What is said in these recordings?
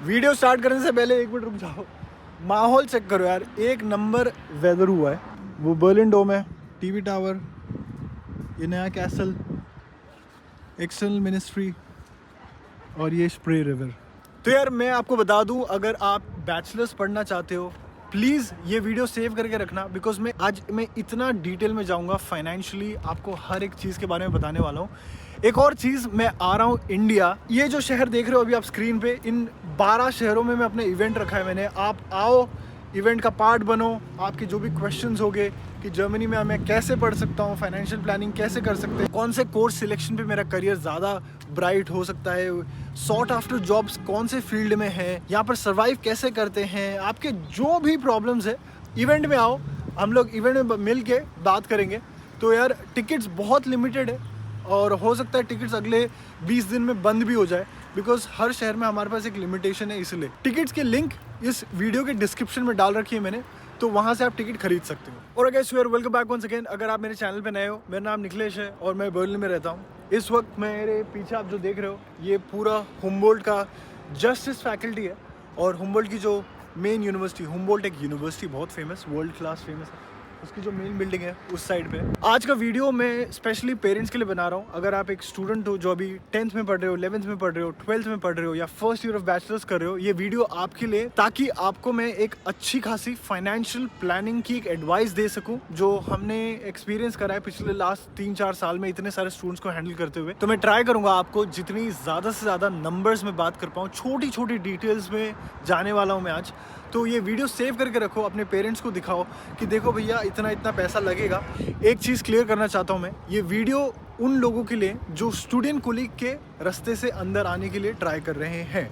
Video start करने से पहले एक मिनट रुक जाओ, माहौल चेक करो यार, एक नंबर वेदर हुआ है। वो बर्लिन डोम है, टीवी टावर, ये नया कैसल, एक्सटर्नल मिनिस्ट्री और ये स्प्रे रिवर। तो यार मैं आपको बता दूं, अगर आप बैचलर्स पढ़ना चाहते हो प्लीज़ ये वीडियो सेव करके रखना, बिकॉज मैं इतना डिटेल में जाऊंगा, फाइनेंशियली आपको हर एक चीज़ के बारे में बताने वाला हूँ। एक और चीज़, मैं आ रहा हूँ इंडिया। ये जो शहर देख रहे हो अभी आप स्क्रीन पे, इन 12 शहरों में मैं अपने इवेंट रखा है मैंने। आप आओ, इवेंट का पार्ट बनो। आपके जो भी क्वेश्चंस होंगे कि जर्मनी में मैं कैसे पढ़ सकता हूँ, फाइनेंशियल प्लानिंग कैसे कर सकते हैं, कौन से कोर्स सिलेक्शन पे मेरा करियर ज़्यादा ब्राइट हो सकता है, सॉर्ट आफ्टर जॉब्स कौन से फील्ड में है, यहाँ पर सर्वाइव कैसे करते हैं, आपके जो भी प्रॉब्लम्स है, इवेंट में आओ, हम लोग इवेंट में मिल के बात करेंगे। तो यार टिकट्स बहुत लिमिटेड है और हो सकता है टिकट्स अगले 20 दिन में बंद भी हो जाए, बिकॉज हर शहर में हमारे पास एक लिमिटेशन है। इसलिए टिकट्स के लिंक इस वीडियो के डिस्क्रिप्शन में डाल रखी है मैंने, तो वहाँ से आप टिकट खरीद सकते हो। और guys welcome back once again. अगर आप मेरे चैनल पे नए हो, मेरा नाम निखिलेश है और मैं बर्लिन में रहता हूँ। इस वक्त मेरे पीछे आप जो देख रहे हो, ये पूरा हुम्बोल्ट का जस्टिस फैकल्टी है। और हुम्बोल्ट की जो मेन यूनिवर्सिटी, हुम्बोल्ट एक यूनिवर्सिटी बहुत फेमस, वर्ल्ड क्लास फेमस है, उसकी जो मेन बिल्डिंग है उस साइड पे। आज का वीडियो मैं स्पेशली पेरेंट्स के लिए बना रहा हूँ। अगर आप एक स्टूडेंट हो जो अभी 10th में पढ़ रहे हो, 11th में पढ़ रहे हो, 12th में पढ़ रहे हो या फर्स्ट ईयर ऑफ बैचलर्स कर रहे हो, ये वीडियो आपके लिए, ताकि आपको मैं एक अच्छी खासी फाइनेंशियल प्लानिंग की एक एडवाइस दे सकूँ, जो हमने एक्सपीरियंस करा है पिछले लास्ट 3-4 साल में इतने सारे स्टूडेंट्स को हैंडल करते हुए। तो मैं ट्राई करूँगा आपको जितनी ज़्यादा से ज़्यादा नंबर्स में बात कर पाऊँ, छोटी छोटी डिटेल्स में जाने वाला हूँ मैं आज। तो ये वीडियो सेव करके रखो, अपने पेरेंट्स को दिखाओ कि देखो भैया इतना इतना पैसा लगेगा। एक चीज़ क्लियर करना चाहता हूँ मैं, ये वीडियो उन लोगों के लिए जो स्टूडेंट कोलीग के रास्ते से अंदर आने के लिए ट्राई कर रहे हैं।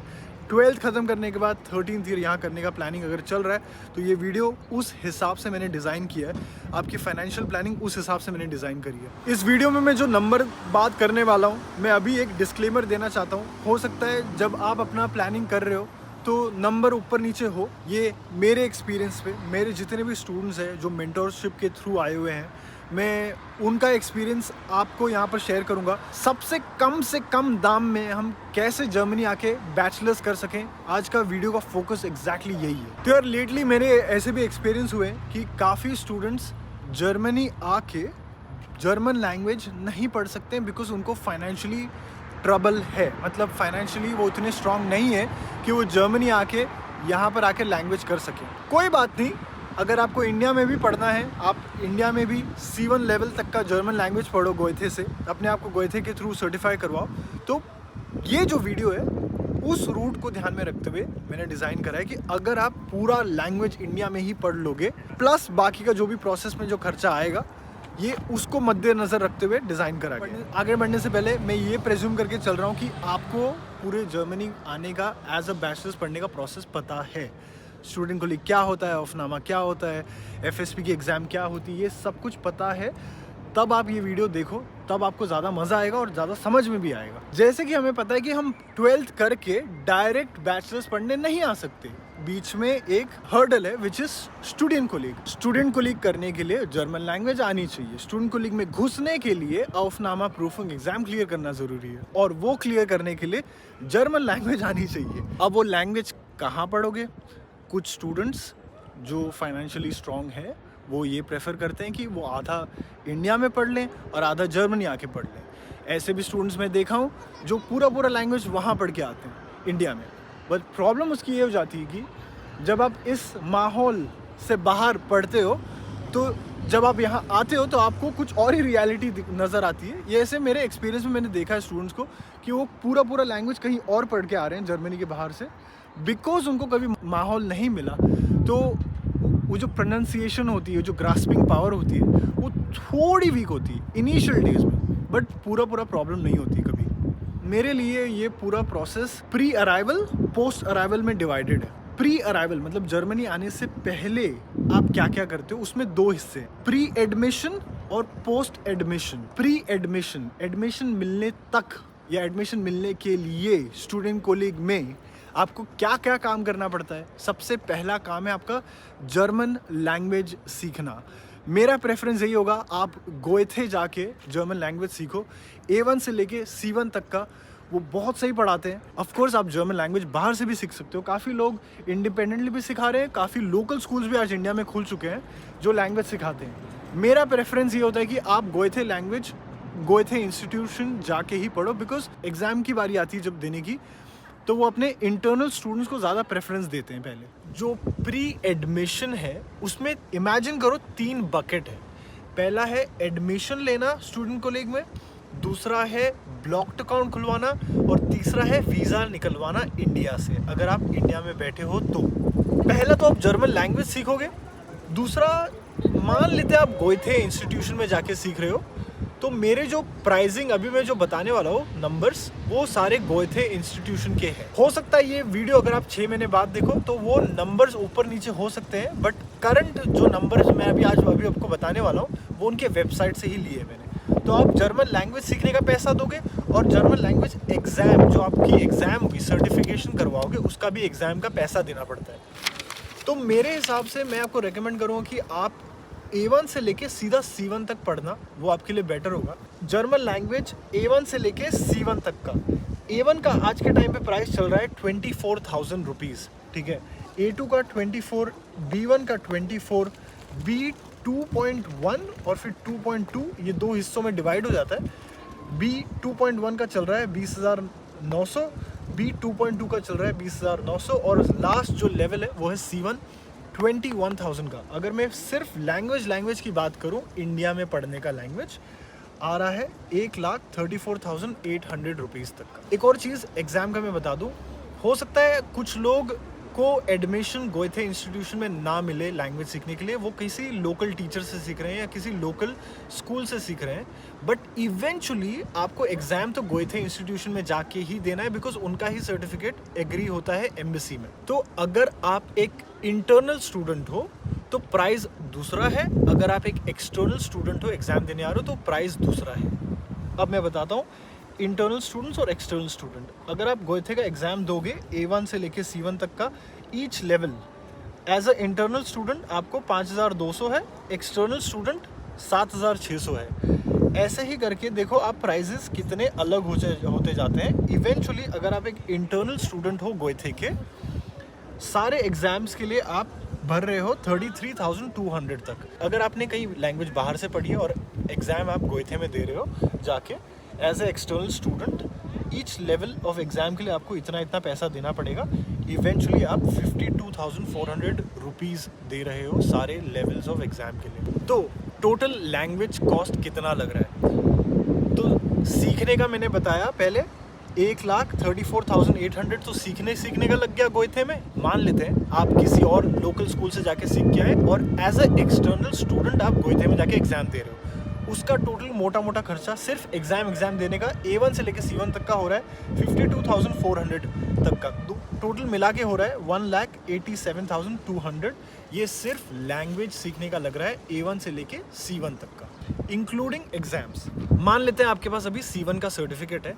12th ख़त्म करने के बाद 13th ईयर यहाँ करने का प्लानिंग अगर चल रहा है, तो ये वीडियो उस हिसाब से मैंने डिज़ाइन किया है। आपकी फाइनेंशियल प्लानिंग उस हिसाब से मैंने डिज़ाइन करी है। इस वीडियो में मैं जो नंबर बात करने वाला हूँ, मैं अभी एक डिस्क्लेमर देना चाहता हूँ। हो सकता है जब आप अपना प्लानिंग कर रहे हो तो नंबर ऊपर नीचे हो। ये मेरे एक्सपीरियंस पे, मेरे जितने भी स्टूडेंट्स हैं जो मेंटोरशिप के थ्रू आए हुए हैं, मैं उनका एक्सपीरियंस आपको यहाँ पर शेयर करूँगा। सबसे कम दाम में हम कैसे जर्मनी आके बैचलर्स कर सकें, आज का वीडियो का फोकस एग्जैक्टली यही है। तो यार लेटली मेरे ऐसे भी एक्सपीरियंस हुए कि काफ़ी स्टूडेंट्स जर्मनी आके जर्मन लैंग्वेज नहीं पढ़ सकते बिकॉज उनको फाइनेंशियली ट्रबल है, मतलब फाइनेंशियली वो उतने स्ट्रांग नहीं है कि वो जर्मनी आके यहाँ पर आके लैंग्वेज कर सके। कोई बात नहीं, अगर आपको इंडिया में भी पढ़ना है, आप इंडिया में भी C1 लेवल तक का जर्मन लैंग्वेज पढ़ो गोएथे से, अपने आप को गोएथे के थ्रू सर्टिफाई करवाओ। तो ये जो वीडियो है उस रूट को ध्यान में रखते हुए मैंने डिज़ाइन करा है कि अगर आप पूरा लैंग्वेज इंडिया में ही पढ़ लोगे, प्लस बाकी का जो भी प्रोसेस में जो खर्चा आएगा, ये उसको मद्देनजर रखते हुए डिज़ाइन करा गया। आगे बढ़ने से पहले मैं ये प्रेज्यूम करके चल रहा हूँ कि आपको पूरे जर्मनी आने का एज अ बैचलर्स पढ़ने का प्रोसेस पता है। स्टूडेंट को लिए क्या होता है, ऑफनामा क्या होता है, FSP की एग्ज़ाम क्या होती है, ये सब कुछ पता है। तब आप ये वीडियो देखो, तब आपको ज़्यादा मज़ा आएगा और ज़्यादा समझ में भी आएगा। जैसे कि हमें पता है कि हम 12th करके डायरेक्ट बैचलर्स पढ़ने नहीं आ सकते, बीच में एक हर्डल है which is student colleague. Student colleague करने के लिए जर्मन लैंग्वेज आनी चाहिए। स्टूडेंट कोलीग में घुसने के लिए ऑफनामा प्रूफिंग एग्जाम क्लियर करना ज़रूरी है, और वो क्लियर करने के लिए जर्मन लैंग्वेज आनी चाहिए। अब वो लैंग्वेज कहाँ पढ़ोगे? कुछ स्टूडेंट्स जो फाइनेंशियली स्ट्रांग है वो ये प्रेफर करते हैं कि वो आधा इंडिया में पढ़ लें और आधा जर्मनी आके पढ़ लें। ऐसे भी स्टूडेंट्स मैं देखा हूँ जो पूरा लैंग्वेज वहाँ पढ़ के आते हैं इंडिया में। बट प्रॉब्लम उसकी ये हो जाती है कि जब आप इस माहौल से बाहर पढ़ते हो, तो जब आप यहाँ आते हो तो आपको कुछ और ही रियलिटी नज़र आती है। ये ऐसे मेरे एक्सपीरियंस में मैंने देखा है स्टूडेंट्स को कि वो पूरा लैंग्वेज कहीं और पढ़ के आ रहे हैं जर्मनी के बाहर से, बिकॉज उनको कभी माहौल नहीं मिला। तो वो जो प्रोनाउंसिएशन होती है, जो ग्रास्पिंग पावर होती है, वो थोड़ी वीक होती है इनिशियल डेज में, बट पूरा प्रॉब्लम नहीं होती कभी। मेरे लिए ये पूरा process pre arrival post arrival में डिवाइडेड है। प्री अराइवल मतलब जर्मनी आने से पहले आप क्या क्या करते हो, उसमें 2 हिस्से, प्री एडमिशन और post admission. Pre admission, admission मिलने तक या एडमिशन मिलने के लिए स्टूडेंट कोलीग में आपको क्या क्या काम करना पड़ता है। सबसे पहला काम है आपका जर्मन लैंग्वेज सीखना। मेरा प्रेफरेंस यही होगा, आप गोएथे जाके जर्मन लैंग्वेज सीखो। A1 से लेके C1 तक का वो बहुत सही पढ़ाते हैं। ऑफ कोर्स आप जर्मन लैंग्वेज बाहर से भी सीख सकते हो, काफ़ी लोग इंडिपेंडेंटली भी सिखा रहे हैं, काफ़ी लोकल स्कूल्स भी आज इंडिया में खुल चुके हैं जो लैंग्वेज सिखाते हैं। मेरा प्रेफरेंस ये होता है कि आप गोएथे इंस्टीट्यूशन जाके ही पढ़ो, बिकॉज एग्ज़ाम की बारी आती है जब देने की, तो वो अपने इंटरनल स्टूडेंट्स को ज़्यादा प्रेफरेंस देते हैं। पहले जो प्री एडमिशन है उसमें इमेजिन करो 3 बकेट है। पहला है एडमिशन लेना स्टूडेंट कॉलेज में, दूसरा है ब्लॉक्ड अकाउंट खुलवाना, और तीसरा है वीज़ा निकलवाना इंडिया से, अगर आप इंडिया में बैठे हो तो। पहला तो आप जर्मन लैंग्वेज सीखोगे, दूसरा मान लेते हैं आप गोएथे इंस्टीट्यूशन में जाके सीख रहे हो, तो मेरे जो प्राइसिंग अभी मैं जो बताने वाला हूँ नंबर्स, वो सारे गोएथे इंस्टीट्यूशन के हैं। हो सकता है ये वीडियो अगर आप 6 महीने बाद देखो तो वो नंबर्स ऊपर नीचे हो सकते हैं, बट करंट जो नंबर्स मैं अभी आपको बताने वाला हूँ वो उनके वेबसाइट से ही लिए मैंने। तो आप जर्मन लैंग्वेज सीखने का पैसा दोगे, और जर्मन लैंग्वेज एग्ज़ाम जो आपकी एग्ज़ाम होगी, सर्टिफिकेशन करवाओगे, उसका भी एग्ज़ाम का पैसा देना पड़ता है। तो मेरे हिसाब से मैं आपको रेकमेंड करूँगा कि आप A1 से लेके सीधा C1 तक पढ़ना, वो आपके लिए बेटर होगा। जर्मन लैंग्वेज A1 से लेके C1 तक का, A1 का आज के टाइम पे प्राइस चल रहा है 24,000 रुपीज़, ठीक है। A2 का 24, B1 का 24, B2.1 और फिर 2.2, ये 2 हिस्सों में डिवाइड हो जाता है। B2.1 का चल रहा है 20,900, B2.2 का चल रहा है 20,900, और लास्ट जो लेवल है वो है C1 21,000 का। अगर मैं सिर्फ लैंग्वेज की बात करूं, इंडिया में पढ़ने का लैंग्वेज आ रहा है 1,34,800 रुपीज़ तक का। एक और चीज़ एग्ज़ाम का मैं बता दूं, हो सकता है कुछ लोग को एडमिशन गोएथे इंस्टीट्यूशन में ना मिले लैंग्वेज सीखने के लिए, वो किसी लोकल टीचर से सीख रहे हैं या किसी लोकल स्कूल से सीख रहे हैं, बट इवेंचुअली आपको एग्ज़ाम तो गोएथे इंस्टीट्यूशन में जाके ही देना है, बिकॉज उनका ही सर्टिफिकेट एग्री होता है एम्बेसी में। तो अगर आप एक इंटरनल स्टूडेंट हो तो प्राइस दूसरा है, अगर आप एक एक्सटर्नल स्टूडेंट हो, एग्ज़ाम देने आ रहे हो, तो प्राइस दूसरा है। अब मैं बताता हूँ इंटरनल स्टूडेंट्स और एक्सटर्नल स्टूडेंट। अगर आप गोएथे का एग्ज़ाम दोगे A1 से लेके C1 तक का, each level as a internal student आपको 5,200 है, एक्सटर्नल स्टूडेंट 7,600 है। ऐसे ही करके देखो आप प्राइजेस कितने अलग होते जाते हैं। इवेंचुअली अगर आप एक इंटरनल स्टूडेंट हो गोएथे के, सारे एग्ज़ाम्स के लिए आप भर रहे हो 33,200 तक। अगर आपने कहीं लैंग्वेज बाहर से पढ़ी है और एग्ज़ाम आप गोएथे में दे रहे हो जाके as a external student, each level of exam के लिए आपको इतना पैसा देना पड़ेगा। इवेंचुअली आप 52,400 रुपीज़ दे रहे हो सारे लेवल्स ऑफ एग्ज़ाम के लिए। तो टोटल लैंग्वेज कॉस्ट कितना लग रहा है? तो सीखने का मैंने बताया पहले 1,34,800 तो सीखने का लग गया गोएथे में। मान लेते हैं आप किसी और लोकल स्कूल से जाके सीख के आए और एज ए एक्सटर्नल स्टूडेंट आप गोएथे में जाके एग्ज़ाम दे रहे हो, उसका टोटल मोटा खर्चा सिर्फ एग्ज़ाम देने का A1 से लेके C1 तक का हो रहा है 52,400 तक का। टोटल मिला के हो रहा है 1,87,200। ये सिर्फ लैंग्वेज सीखने का लग रहा है A1 से लेके C1 तक का, इंक्लूडिंग एग्जाम्स। मान लेते हैं आपके पास अभी C1 का सर्टिफिकेट है।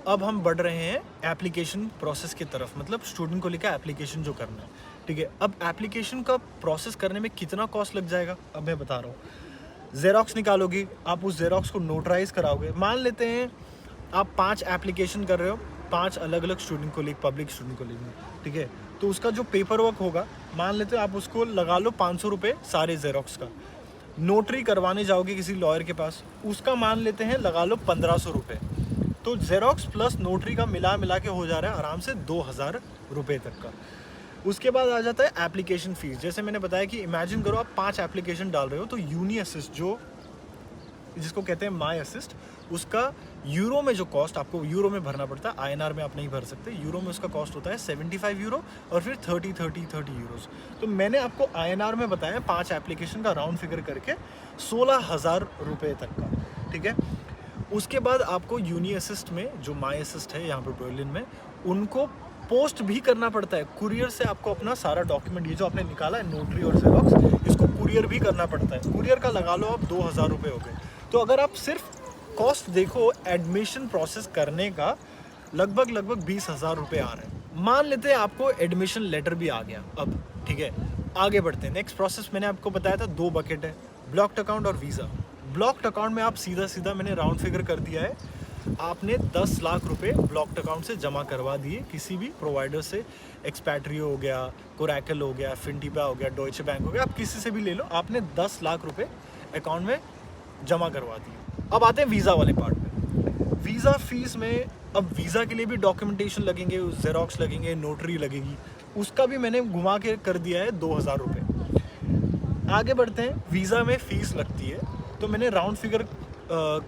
अब हम बढ़ रहे हैं एप्लीकेशन प्रोसेस की तरफ, मतलब स्टूडेंट को लेकर एप्लीकेशन जो करना है, ठीक है। अब एप्लीकेशन का प्रोसेस करने में कितना कॉस्ट लग जाएगा अब मैं बता रहा हूँ। जेरोक्स निकालोगी, आप उस जेरोक्स को नोटराइज कराओगे। मान लेते हैं आप 5 एप्लीकेशन कर रहे हो 5 अलग अलग student college, public student college में, ठीक है। तो उसका जो पेपर वर्क होगा, मान लेते हो आप उसको लगा लो 500 रुपये सारे जेरोक्स का। नोटरी करवाने जाओगे किसी लॉयर के पास, उसका मान लेते हैं लगा लो 1,500 रुपये। तो जेरोक्स प्लस नोटरी का मिला के हो जा रहा है आराम से 2,000 रुपये तक का। उसके बाद आ जाता है एप्लीकेशन फ़ीस। जैसे मैंने बताया कि इमेजिन करो आप 5 एप्लीकेशन डाल रहे हो, तो यूनी असिस्ट जो जिसको कहते हैं माई असिस्ट, उसका यूरो में जो कॉस्ट आपको यूरो में भरना पड़ता है, INR में आप नहीं भर सकते। यूरो में उसका कॉस्ट होता है 75 यूरो और फिर 30 यूरोस। तो मैंने आपको INR में बताया 5 एप्लीकेशन का राउंड फिगर करके 16,000 रुपये तक का, ठीक है। उसके बाद आपको यूनी असिस्ट में जो माई असिस्ट है यहाँ पर बर्लिन में, उनको पोस्ट भी करना पड़ता है। कुरियर से आपको अपना सारा डॉक्यूमेंट, ये जो आपने निकाला है नोटरी और जेरोक्स, इसको कुरियर भी करना पड़ता है। कुरियर का लगा लो आप 2,000 रुपये हो गए। तो अगर आप सिर्फ कॉस्ट देखो एडमिशन प्रोसेस करने का, लगभग 20,000 रुपये आ रहे हैं। मान लेते हैं आपको एडमिशन लेटर भी आ गया अब, ठीक है। आगे बढ़ते हैं। नेक्स्ट प्रोसेस मैंने आपको बताया था 2 बकेट है, ब्लॉक्ड अकाउंट और वीज़ा। ब्लॉक्ड अकाउंट में आप सीधा मैंने राउंड फिगर कर दिया है आपने 10 लाख रुपए ब्लॉक्ड अकाउंट से जमा करवा दिए किसी भी प्रोवाइडर से, एक्सपैट्रियो हो गया, कोरैकल हो गया, फिनटीपा हो गया, डॉइचे बैंक हो गया, आप किसी से भी ले लो, आपने 10 लाख रुपए अकाउंट में जमा करवा दिए। अब आते हैं वीज़ा वाले पार्ट में। वीज़ा फीस में अब वीज़ा के लिए भी डॉक्यूमेंटेशन लगेंगे, जेरोक्स लगेंगे, नोटरी लगेगी, उसका भी मैंने घुमा के कर दिया है 2000 रुपये। आगे बढ़ते हैं, वीज़ा में फ़ीस लगती है तो मैंने राउंड फिगर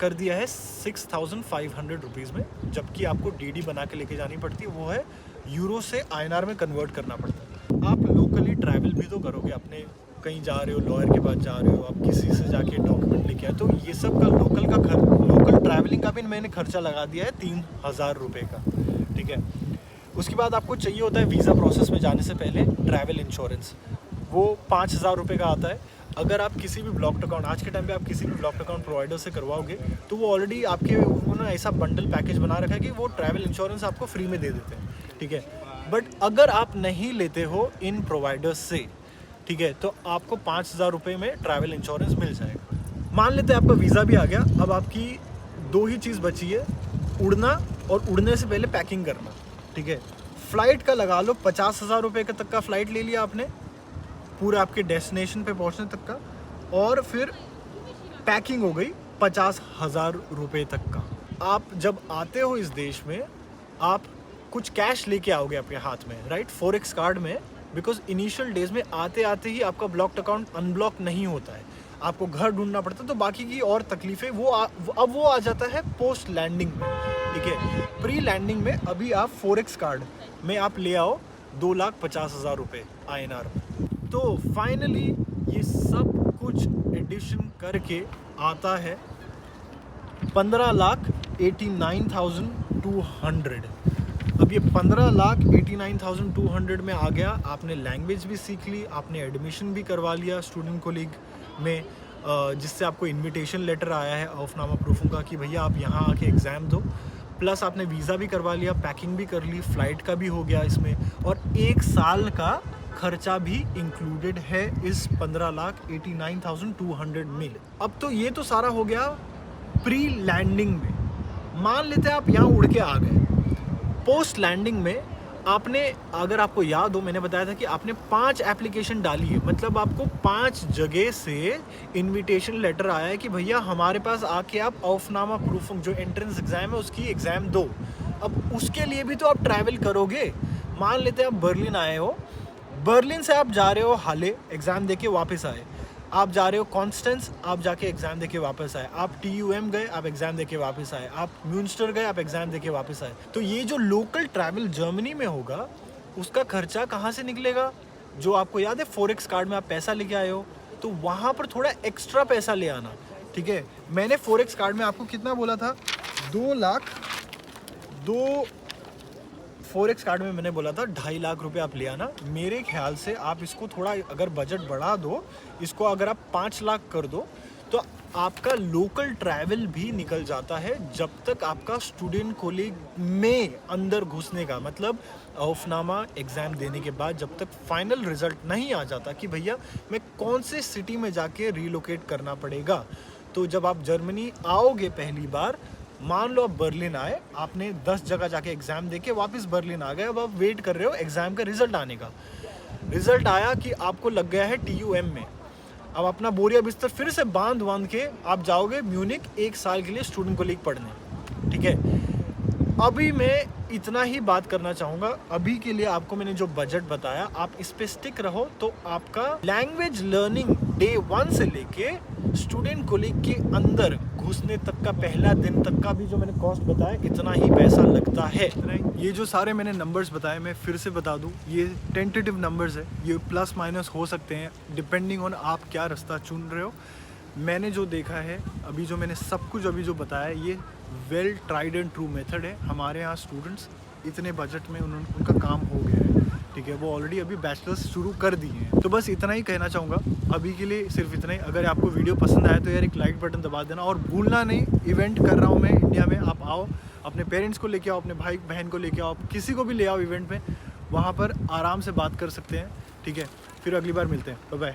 कर दिया है 6500 रुपीज़ में, जबकि आपको डीडी बना के लेके जानी पड़ती है, वो है यूरो से INR में कन्वर्ट करना पड़ता है। आप लोकली ट्रैवल भी तो करोगे, अपने कहीं जा रहे हो, लॉयर के पास जा रहे हो, आप किसी से जाके डॉक्यूमेंट लेके आए, तो ये सब का लोकल ट्रैवलिंग का भी मैंने खर्चा लगा दिया है 3000 रुपये का, ठीक है। उसके बाद आपको चाहिए होता है वीज़ा प्रोसेस में जाने से पहले ट्रैवल इंश्योरेंस, वो 5000 रुपये का आता है। अगर आप किसी भी ब्लॉक्ड अकाउंट, आज के टाइम पे आप किसी भी ब्लॉक्ड अकाउंट प्रोवाइडर से करवाओगे तो वो ऑलरेडी आपके उन्होंने ऐसा बंडल पैकेज बना रखा है कि वो ट्रैवल इंश्योरेंस आपको फ्री में दे देते हैं, ठीक है। बट अगर आप नहीं लेते हो इन प्रोवाइडर्स से, ठीक है, तो आपको 5000 रुपये में ट्रैवल इंश्योरेंस मिल जाएगा। मान लेते हैं आपका वीज़ा भी आ गया, अब आपकी 2 ही चीज़ बची है, उड़ना और उड़ने से पहले पैकिंग करना, ठीक है। फ़्लाइट का लगा लो 50,000 रुपये तक का फ़्लाइट ले लिया आपने पूरे आपके डेस्टिनेशन पे पहुंचने तक का, और फिर पैकिंग हो गई 50,000 रुपये तक का। आप जब आते हो इस देश में, आप कुछ कैश लेके आओगे आपके हाथ में, राइट, फॉरेक्स कार्ड में, बिकॉज इनिशियल डेज में आते आते ही आपका ब्लॉक्ड अकाउंट अनब्लॉक नहीं होता है, आपको घर ढूंढना पड़ता है, तो बाकी की और तकलीफ़ें अब वो आ जाता है पोस्ट लैंडिंग में, ठीक है। प्री लैंडिंग में अभी आप फॉरेक्स कार्ड में आप ले आओ 2,50,000 रुपये INR में। तो फाइनली ये सब कुछ एडिशन करके आता है 15,89,200। अब ये 15,89,200 में आ गया, आपने लैंग्वेज भी सीख ली, आपने एडमिशन भी करवा लिया स्टूडेंट कोलीग में, जिससे आपको इनविटेशन लेटर आया है औफनामा प्रूफों का कि भैया आप यहाँ आके एग्ज़ाम दो, प्लस आपने वीज़ा भी करवा लिया, पैकिंग भी कर ली, फ़्लाइट का भी हो गया इसमें, और 1 साल का खर्चा भी इंक्लूडेड है इस 15,89,200 में। अब तो ये तो सारा हो गया प्री लैंडिंग में। मान लेते हैं आप यहाँ उड़ के आ गए, पोस्ट लैंडिंग में आपने, अगर आपको याद हो, मैंने बताया था कि आपने 5 एप्लीकेशन डाली है, मतलब आपको 5 जगह से इनविटेशन लेटर आया है कि भैया हमारे पास आके आप औफनामा प्रूफ जो एंट्रेंस एग्ज़ाम है उसकी एग्ज़ाम दो। अब उसके लिए भी तो आप ट्रैवल करोगे। मान लेते हैं आप बर्लिन आए हो, बर्लिन से आप जा रहे हो हाले, एग्ज़ाम देके वापस आए, आप जा रहे हो कॉन्स्टेंस, आप जाके एग्ज़ाम देके वापस आए, आप TUM गए, आप एग्ज़ाम देके वापस आए, आप म्यूनस्टर गए, आप एग्ज़ाम देके वापस आए। तो ये जो लोकल ट्रैवल जर्मनी में होगा उसका खर्चा कहाँ से निकलेगा? जो आपको याद है फॉरेक्स कार्ड में आप पैसा लेके आए हो, तो वहाँ पर थोड़ा एक्स्ट्रा पैसा ले आना, ठीक है। मैंने फॉरेक्स कार्ड में आपको कितना बोला था, 2 लाख, फॉरेक्स कार्ड में मैंने बोला था 2.5 लाख रुपए आप ले आना। मेरे ख्याल से आप इसको थोड़ा अगर बजट बढ़ा दो, इसको अगर आप 5 लाख कर दो, तो आपका लोकल ट्रैवल भी निकल जाता है जब तक आपका स्टूडेंट कोलीग में अंदर घुसने का, मतलब औफनामा एग्ज़ाम देने के बाद जब तक फाइनल रिज़ल्ट नहीं आ जाता कि भैया मैं कौन से सिटी में जाके रीलोकेट करना पड़ेगा। तो जब आप जर्मनी आओगे पहली बार, मान लो आप बर्लिन आए, आपने 10 जगह जाके एग्ज़ाम देके वापस बर्लिन आ गए, अब आप वेट कर रहे हो एग्ज़ाम का रिज़ल्ट आने का। रिज़ल्ट आया कि आपको लग गया है TUM में, अब अपना बोरिया बिस्तर फिर से बांध के आप जाओगे म्यूनिक 1 साल के लिए स्टूडेंट कोलीग पढ़ने, ठीक है। अभी मैं इतना ही बात करना चाहूँगा, अभी के लिए आपको मैंने जो बजट बताया आप इस पे स्टिक रहो, तो आपका लैंग्वेज लर्निंग डे 1 से लेके स्टूडेंट कोलीग के अंदर घुसने तक का पहला दिन तक का भी जो मैंने कॉस्ट बताया, इतना ही पैसा लगता है। ये जो सारे मैंने नंबर्स बताए, मैं फिर से बता दूं, ये टेंटेटिव नंबर्स है, ये प्लस माइनस हो सकते हैं डिपेंडिंग ऑन आप क्या रास्ता चुन रहे हो। मैंने जो देखा है अभी, जो मैंने सब कुछ अभी जो बताया, ये well tried and true method है। हमारे यहाँ स्टूडेंट्स इतने बजट में उनका काम हो गया है, ठीक है, वो ऑलरेडी अभी बैचलर्स शुरू कर दिए हैं। तो बस इतना ही कहना चाहूँगा अभी के लिए, सिर्फ इतना ही। अगर आपको वीडियो पसंद आया तो यार एक लाइक बटन दबा देना, और भूलना नहीं, इवेंट कर रहा हूँ मैं इंडिया में, आप आओ, अपने पेरेंट्स को लेके आओ, अपने भाई बहन को लेके आओ, किसी को भी ले आओ इवेंट में, वहाँ पर आराम से बात कर सकते हैं, ठीक है। फिर अगली बार मिलते हैं, बाय बाय।